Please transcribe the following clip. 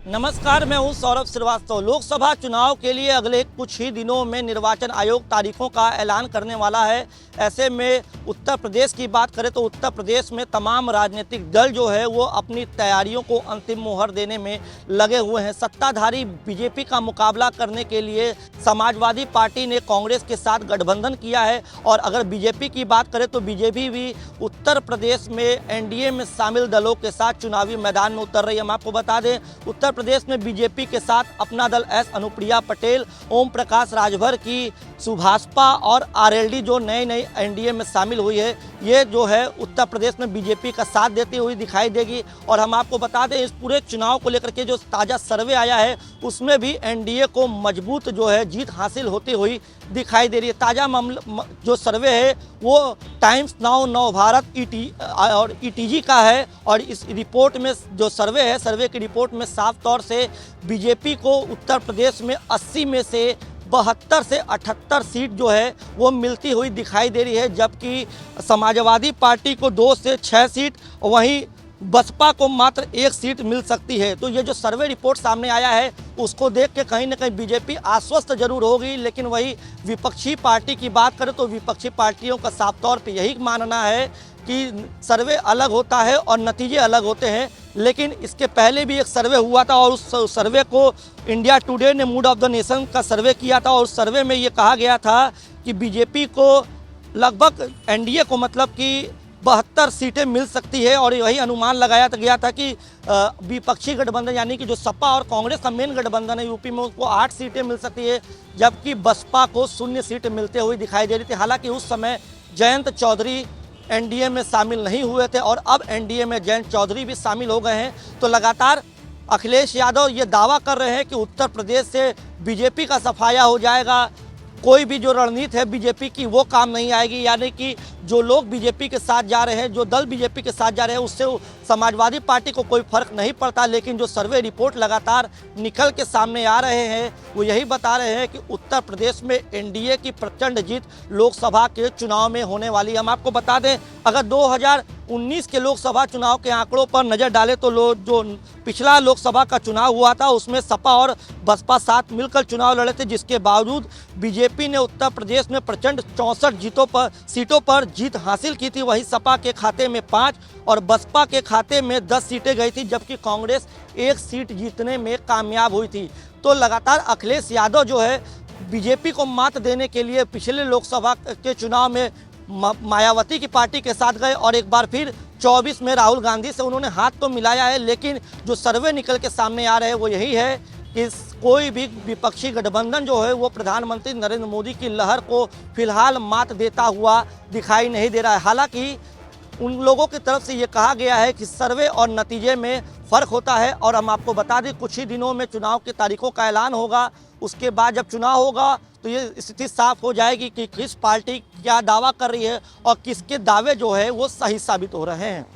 नमस्कार, मैं हूं सौरभ श्रीवास्तव। लोकसभा चुनाव के लिए अगले कुछ ही दिनों में निर्वाचन आयोग तारीखों का ऐलान करने वाला है। ऐसे में उत्तर प्रदेश की बात करें तो उत्तर प्रदेश में तमाम राजनीतिक दल जो है वो अपनी तैयारियों को अंतिम मुहर देने में लगे हुए हैं। सत्ताधारी बीजेपी का मुकाबला करने के लिए समाजवादी पार्टी ने कांग्रेस के साथ गठबंधन किया है और अगर बीजेपी की बात करें तो बीजेपी भी उत्तर प्रदेश में एनडीए में शामिल दलों के साथ चुनावी मैदान में उतर रही है। हम आपको बता दें, उत्तर प्रदेश में बीजेपी के साथ अपना दल एस अनुप्रिया पटेल, ओम प्रकाश राजभर की सुभाषपा और आरएलडी जो नई एनडीए में शामिल हुई है, ये जो है उत्तर प्रदेश में बीजेपी का साथ देती हुई दिखाई देगी। और हम आपको बता दें, इस पूरे चुनाव को लेकर के जो ताज़ा सर्वे आया है उसमें भी एनडीए को मजबूत जो है जीत हासिल होती हुई दिखाई दे रही है। ताज़ा जो सर्वे है वो टाइम्स नाउ नव भारत और ईटीजी का है और इस रिपोर्ट में जो सर्वे है, सर्वे की रिपोर्ट में साफ तौर से बीजेपी को उत्तर प्रदेश में 80 में से 72 से 78 सीट जो है वो मिलती हुई दिखाई दे रही है, जबकि समाजवादी पार्टी को 2 से 6 सीट, वहीं बसपा को मात्र 1 सीट मिल सकती है। तो ये जो सर्वे रिपोर्ट सामने आया है उसको देख के कहीं ना कहीं बीजेपी आश्वस्त जरूर होगी, लेकिन वही विपक्षी पार्टी की बात करें तो विपक्षी पार्टियों का साफ तौर पे यही मानना है कि सर्वे अलग होता है और नतीजे अलग होते हैं। लेकिन इसके पहले भी एक सर्वे हुआ था और उस सर्वे को इंडिया टुडे ने मूड ऑफ द नेशन का सर्वे किया था और उस सर्वे में ये कहा गया था कि बीजेपी को लगभग एनडीए को मतलब कि 72 सीटें मिल सकती है और यही अनुमान लगाया गया था कि विपक्षी गठबंधन यानी कि जो सपा और कांग्रेस का मेन गठबंधन है यूपी में, उसको 8 सीटें मिल सकती है, जबकि बसपा को 0 सीट मिलते हुए दिखाई दे रही थी। हालांकि उस समय जयंत चौधरी एनडीए में शामिल नहीं हुए थे और अब एनडीए में जयंत चौधरी भी शामिल हो गए हैं। तो लगातार अखिलेश यादव ये दावा कर रहे हैं कि उत्तर प्रदेश से बीजेपी का सफाया हो जाएगा, कोई भी जो रणनीति है बीजेपी की वो काम नहीं आएगी। यानी कि जो लोग बीजेपी के साथ जा रहे हैं, जो दल बीजेपी के साथ जा रहे हैं, उससे समाजवादी पार्टी को कोई फर्क नहीं पड़ता। लेकिन जो सर्वे रिपोर्ट लगातार निकल के सामने आ रहे हैं वो यही बता रहे हैं कि उत्तर प्रदेश में एनडीए की प्रचंड जीत लोकसभा के चुनाव में होने वाली है। हम आपको बता दें, अगर 2019 के लोकसभा चुनाव के आंकड़ों पर नज़र डालें तो जो पिछला लोकसभा का चुनाव हुआ था उसमें सपा और बसपा साथ मिलकर चुनाव लड़े थे, जिसके बावजूद बीजेपी ने उत्तर प्रदेश में प्रचंड 64 सीटों पर जीत हासिल की थी। वहीं सपा के खाते में 5 और बसपा के खाते में 10 सीटें गई थी, जबकि कांग्रेस 1 सीट जीतने में कामयाब हुई थी। तो लगातार अखिलेश यादव जो है बीजेपी को मात देने के लिए पिछले लोकसभा के चुनाव में मायावती की पार्टी के साथ गए और एक बार फिर 24 में राहुल गांधी से उन्होंने हाथ तो मिलाया है। लेकिन जो सर्वे निकल के सामने आ रहे हैं वो यही है कि कोई भी विपक्षी गठबंधन जो है वो प्रधानमंत्री नरेंद्र मोदी की लहर को फिलहाल मात देता हुआ दिखाई नहीं दे रहा है। हालांकि उन लोगों की तरफ से ये कहा गया है कि सर्वे और नतीजे में फ़र्क होता है और हम आपको बता दें कुछ ही दिनों में चुनाव की तारीखों का ऐलान होगा। उसके बाद जब चुनाव होगा तो ये स्थिति साफ हो जाएगी कि किस पार्टी क्या दावा कर रही है और किसके दावे जो है वो सही साबित हो रहे हैं।